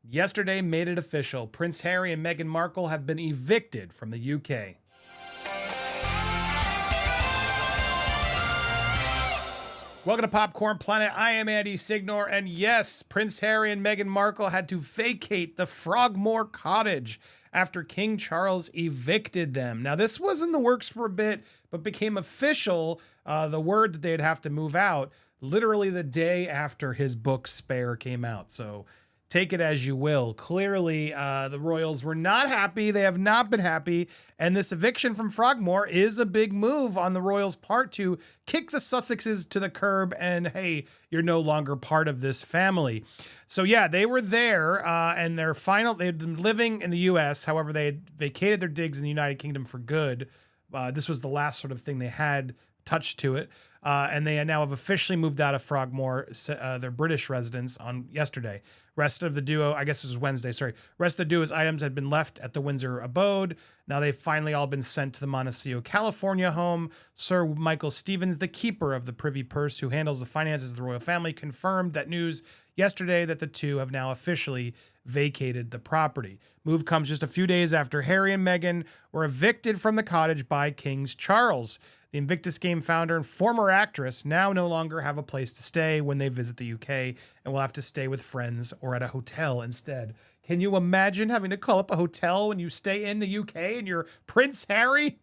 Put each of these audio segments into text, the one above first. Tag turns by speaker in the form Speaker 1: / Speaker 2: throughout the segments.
Speaker 1: Yesterday made it official. Prince Harry and Meghan Markle have been evicted from the UK. Welcome to Popcorn Planet. I am Andy Signore, and yes, Prince Harry and Meghan Markle had to vacate the Frogmore cottage after King Charles evicted them. Now, this was in the works for a bit, but became official, the word that they'd have to move out, literally the day after his book Spare came out. So take it as you will. Clearly, the royals were not happy. They have not been happy. And this eviction from Frogmore is a big move on the royals' part to kick the Sussexes to the curb and, hey, you're no longer part of this family. So yeah, they were there and they'd been living in the US. However, they had vacated their digs in the United Kingdom for good. This was the last sort of thing they had touched to it. And they now have officially moved out of Frogmore, their British residence, on yesterday. Rest of the duo, I guess it was Wednesday, sorry. Rest of the duo's items had been left at the Windsor abode. Now they've finally all been sent to the Montecito, California home. Sir Michael Stevens, the keeper of the Privy Purse, who handles the finances of the royal family, confirmed that news yesterday that the two have now officially vacated the property. Move comes just a few days after Harry and Meghan were evicted from the cottage by King Charles. The Invictus Game founder and former actress now no longer have a place to stay when they visit the UK and will have to stay with friends or at a hotel instead. Can you imagine having to call up a hotel when you stay in the UK and you're Prince Harry?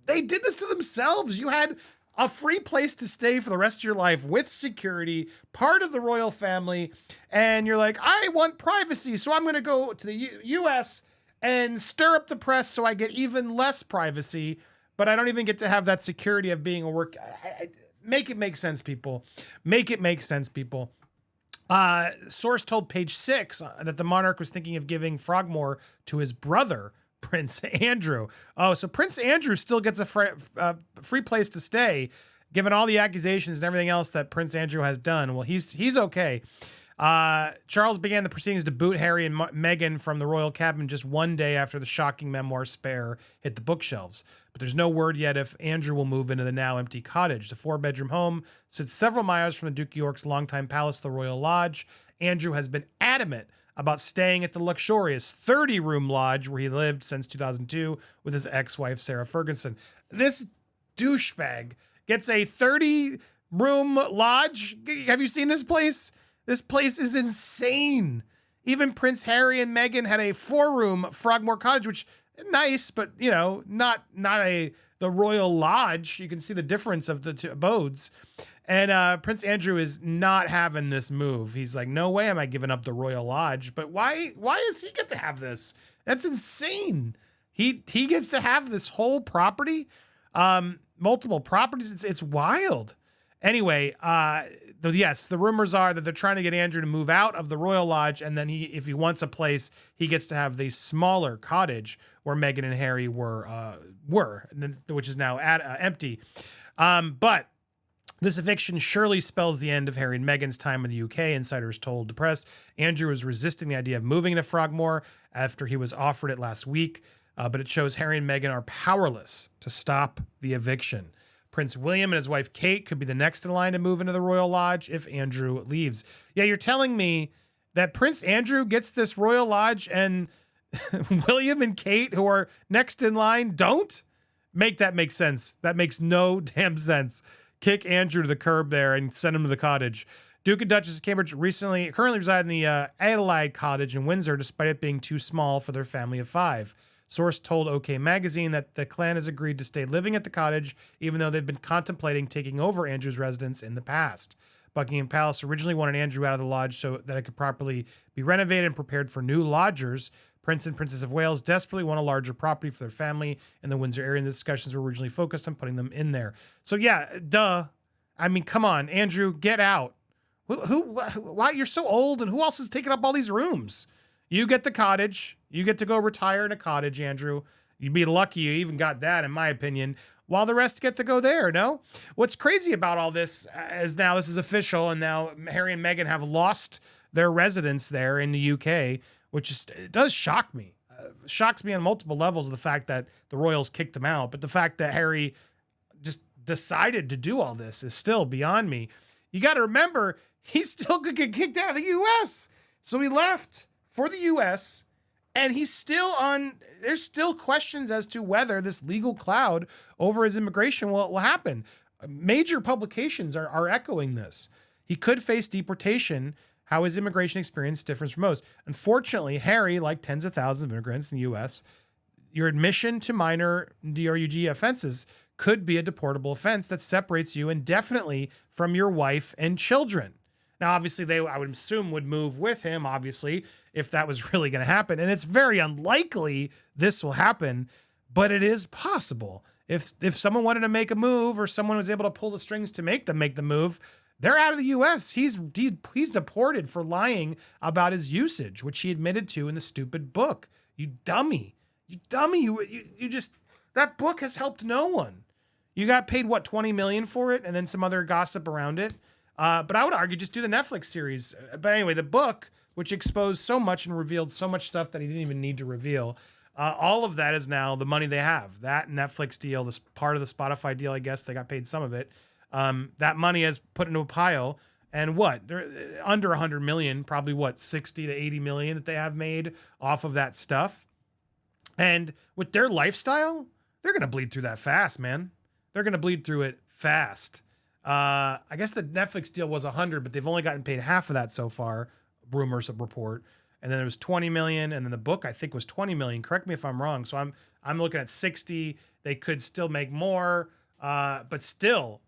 Speaker 1: They did this to themselves. You had a free place to stay for the rest of your life with security, part of the royal family, and you're like, I want privacy, so I'm going to go to the US and stir up the press so I get even less privacy, but I don't even get to have that security of being a work. Make it make sense, people. Make it make sense, people. Source told Page 6 that the monarch was thinking of giving Frogmore to his brother, Prince Andrew. Oh, so Prince Andrew still gets a free place to stay, given all the accusations and everything else that Prince Andrew has done. Well, he's okay. Charles began the proceedings to boot Harry and Meghan from the royal cabin just one day after the shocking memoir Spare hit the bookshelves. But there's no word yet if Andrew will move into the now empty cottage. The 4-bedroom home sits several miles from the Duke of York's longtime palace, the Royal Lodge. Andrew has been adamant about staying at the luxurious 30-room lodge where he lived since 2002 with his ex-wife, Sarah Ferguson. This douchebag gets a 30-room lodge. Have you seen this place? This place is insane. Even Prince Harry and Meghan had a 4-room Frogmore cottage, which nice, but not the Royal Lodge. You can see the difference of the two abodes. And Prince Andrew is not having this move. He's like, no way am I giving up the Royal Lodge. But why does he get to have this? That's insane. He gets to have this whole property, multiple properties. It's wild. Anyway, yes, the rumors are that they're trying to get Andrew to move out of the Royal Lodge, and then if he wants a place, he gets to have the smaller cottage where Meghan and Harry were, which is now empty. But this eviction surely spells the end of Harry and Meghan's time in the UK, insiders told the press. Andrew was resisting the idea of moving to Frogmore after he was offered it last week, but it shows Harry and Meghan are powerless to stop the eviction. Prince William and his wife Kate could be the next in line to move into the Royal Lodge if Andrew leaves. Yeah, you're telling me that Prince Andrew gets this Royal Lodge and William and Kate, who are next in line, don't? Make that make sense. That makes no damn sense. Kick Andrew to the curb there and send him to the cottage. Duke and Duchess of Cambridge currently reside in the Adelaide cottage in Windsor, despite it being too small for their family of 5. Source told OK Magazine that the clan has agreed to stay living at the cottage, even though they've been contemplating taking over Andrew's residence in the past. Buckingham Palace originally wanted Andrew out of the lodge so that it could properly be renovated and prepared for new lodgers. Prince and Princess of Wales desperately want a larger property for their family in the Windsor area, and the discussions were originally focused on putting them in there. So yeah, duh. I mean, come on, Andrew, get out. Why? You're so old, and who else is taking up all these rooms? You get the cottage. You get to go retire in a cottage, Andrew. You'd be lucky you even got that, in my opinion, while the rest get to go there, no? What's crazy about all this is now this is official, and now Harry and Meghan have lost their residence there in the UK, which it does shock me. Shocks me on multiple levels of the fact that the royals kicked him out, but the fact that Harry just decided to do all this is still beyond me. You got to remember, he still could get kicked out of the U.S. So he left for the U.S., and he's still on. There's still questions as to whether this legal cloud over his immigration will happen. Major publications are echoing this. He could face deportation, how his immigration experience differs from most. Unfortunately, Harry, like tens of thousands of immigrants in the U.S., your admission to minor DRUG offenses could be a deportable offense that separates you indefinitely from your wife and children. Now, obviously, they, I would assume, would move with him, obviously, if that was really going to happen. And it's very unlikely this will happen, but it is possible. If someone wanted to make a move or someone was able to pull the strings to make them make the move, they're out of the U.S. He's deported for lying about his usage, which he admitted to in the stupid book. You dummy. You dummy. You just, that book has helped no one. You got paid, what, $20 million for it, and then some other gossip around it. But I would argue just do the Netflix series. But anyway, the book, which exposed so much and revealed so much stuff that he didn't even need to reveal, all of that is now the money they have. That Netflix deal, this part of the Spotify deal, I guess they got paid some of it. That money is put into a pile. And what? They're under 100 million, probably what, 60 to 80 million that they have made off of that stuff. And with their lifestyle, they're going to bleed through that fast, man. They're going to bleed through it fast. I guess the Netflix deal was 100, but they've only gotten paid half of that so far. Rumors report. And then it was 20 million. And then the book, I think, was 20 million. Correct me if I'm wrong. So I'm looking at 60. They could still make more. But still,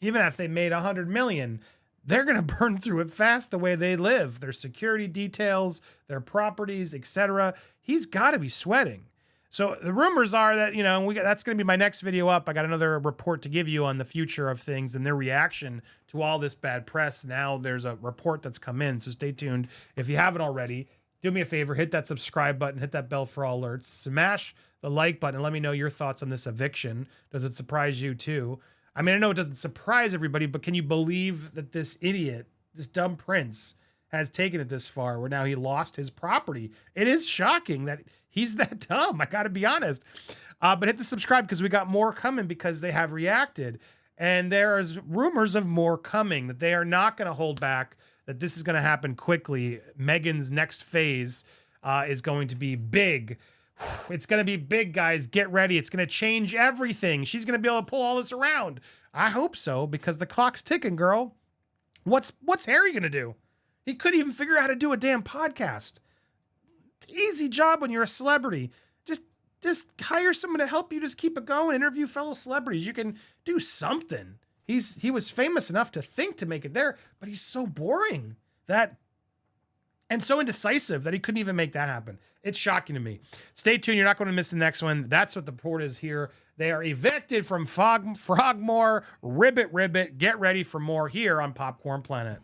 Speaker 1: even if they made 100 million, they're going to burn through it fast the way they live. Their security details, their properties, etc. He's got to be sweating. So the rumors are that, that's going to be my next video up. I got another report to give you on the future of things and their reaction to all this bad press. Now there's a report that's come in, so stay tuned. If you haven't already, do me a favor, hit that subscribe button, hit that bell for all alerts, smash the like button, and let me know your thoughts on this eviction. Does it surprise you too? I mean, I know it doesn't surprise everybody, but can you believe that this idiot, this dumb prince, has taken it this far where now he lost his property? It is shocking that he's that dumb. I got to be honest. But hit the subscribe because we got more coming because they have reacted. And there's rumors of more coming, that they are not going to hold back, that this is going to happen quickly. Meghan's next phase is going to be big. It's going to be big, guys. Get ready. It's going to change everything. She's going to be able to pull all this around. I hope so, because the clock's ticking, girl. What's Harry going to do? He couldn't even figure out how to do a damn podcast. Easy job when you're a celebrity. Just hire someone to help you. Just keep it going. Interview fellow celebrities. You can do something. He was famous enough to think to make it there, but he's so boring and so indecisive that he couldn't even make that happen. It's shocking to me. Stay tuned. You're not going to miss the next one. That's what the report is here. They are evicted from Frogmore. Ribbit. Get ready for more here on Popcorn Planet.